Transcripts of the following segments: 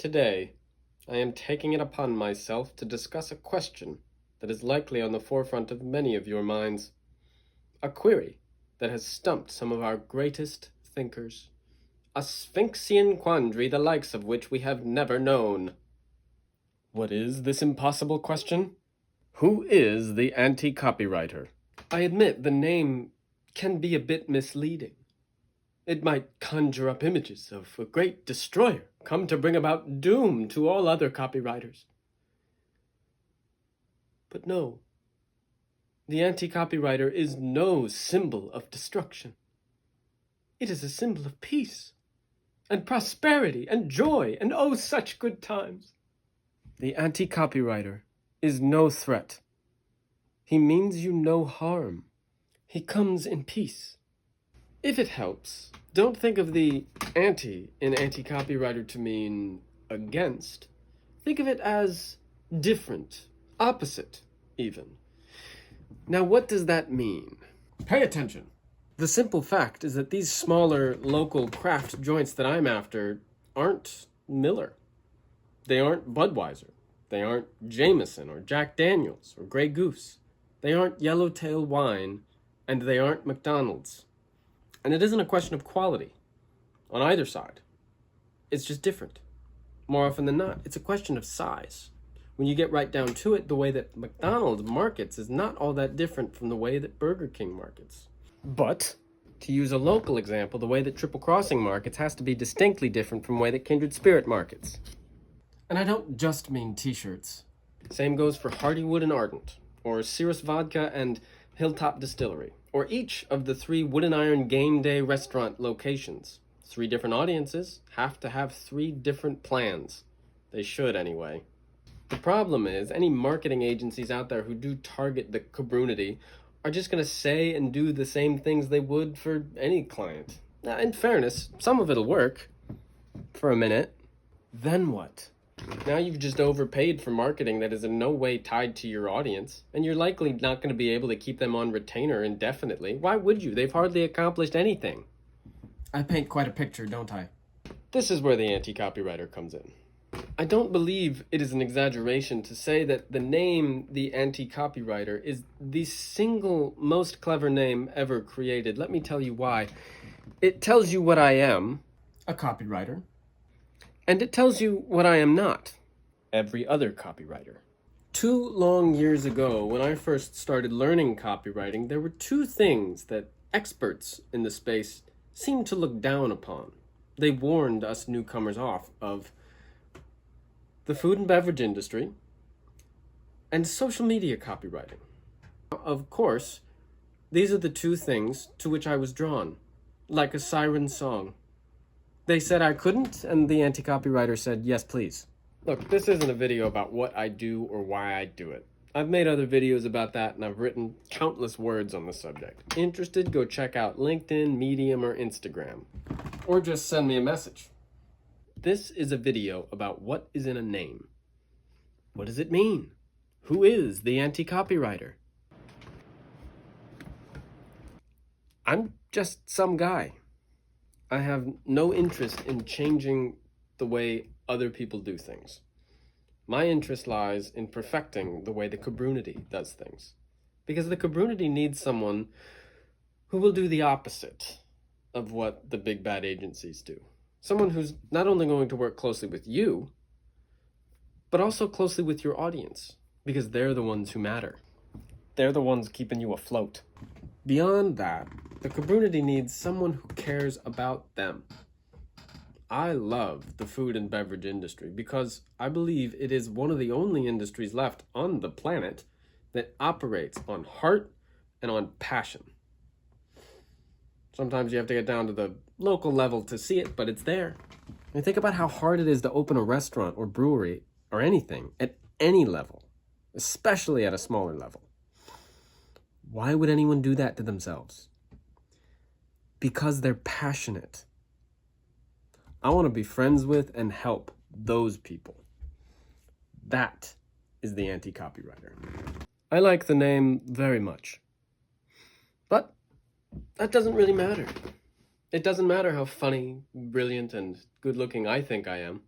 Today, I am taking it upon myself to discuss a question that is likely on the forefront of many of your minds. A query that has stumped some of our greatest thinkers. A Sphinxian quandary the likes of which we have never known. What is this impossible question? Who is the anti-copywriter? I admit the name can be a bit misleading. It might conjure up images of a great destroyer come to bring about doom to all other copywriters. But no, the anti-copywriter is no symbol of destruction. It is a symbol of peace and prosperity and joy and oh, such good times. The anti-copywriter is no threat. He means you no harm. He comes in peace. If it helps, don't think of the anti in anti-copywriter to mean against. Think of it as different, opposite, even. Now, what does that mean? Pay attention. The simple fact is that these smaller, local craft joints that I'm after aren't Miller. They aren't Budweiser. They aren't Jameson or Jack Daniels or Grey Goose. They aren't Yellowtail Wine, and they aren't McDonald's. And it isn't a question of quality on either side. It's just different. More often than not, it's a question of size. When you get right down to it, the way that McDonald's markets is not all that different from the way that Burger King markets. But, to use a local example, the way that Triple Crossing markets has to be distinctly different from the way that Kindred Spirit markets. And I don't just mean t-shirts. Same goes for Hardywood and Ardent, or Cirrus Vodka and Hilltop Distillery, or each of the 3 Wood and Iron Game Day restaurant locations. 3 different audiences have to have 3 different plans. They should, anyway. The problem is, any marketing agencies out there who do target the community are just going to say and do the same things they would for any client. Now, in fairness, some of it'll work for a minute. Then what? Now you've just overpaid for marketing that is in no way tied to your audience, and you're likely not going to be able to keep them on retainer indefinitely. Why would you? They've hardly accomplished anything. I paint quite a picture, don't I? This is where the anti-copywriter comes in. I don't believe it is an exaggeration to say that the name the anti-copywriter is the single most clever name ever created. Let me tell you why. It tells you what I am, a copywriter. And it tells you what I am not, every other copywriter. 2 long years ago, when I first started learning copywriting, there were 2 things that experts in the space seemed to look down upon. They warned us newcomers off of the food and beverage industry and social media copywriting. Of course, these are the 2 things to which I was drawn, like a siren song. They said I couldn't, and the anti-copywriter said, yes, please. Look, this isn't a video about what I do or why I do it. I've made other videos about that, and I've written countless words on the subject. Interested? Go check out LinkedIn, Medium, or Instagram. Or just send me a message. This is a video about what is in a name. What does it mean? Who is the anti-copywriter? I'm just some guy. I have no interest in changing the way other people do things. My interest lies in perfecting the way the community does things. Because the community needs someone who will do the opposite of what the big bad agencies do. Someone who's not only going to work closely with you, but also closely with your audience. Because they're the ones who matter. They're the ones keeping you afloat. Beyond that, the community needs someone who cares about them. I love the food and beverage industry because I believe it is one of the only industries left on the planet that operates on heart and on passion. Sometimes you have to get down to the local level to see it, but it's there. And think about how hard it is to open a restaurant or brewery or anything at any level, especially at a smaller level. Why would anyone do that to themselves? Because they're passionate. I want to be friends with and help those people. That is the anti-copywriter. I like the name very much. But that doesn't really matter. It doesn't matter how funny, brilliant, and good-looking I think I am.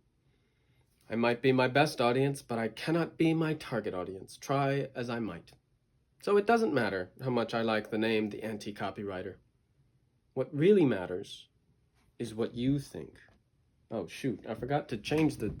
I might be my best audience, but I cannot be my target audience, try as I might. So it doesn't matter how much I like the name The Anti-Copywriter. What really matters is what you think. Oh shoot, I forgot to change the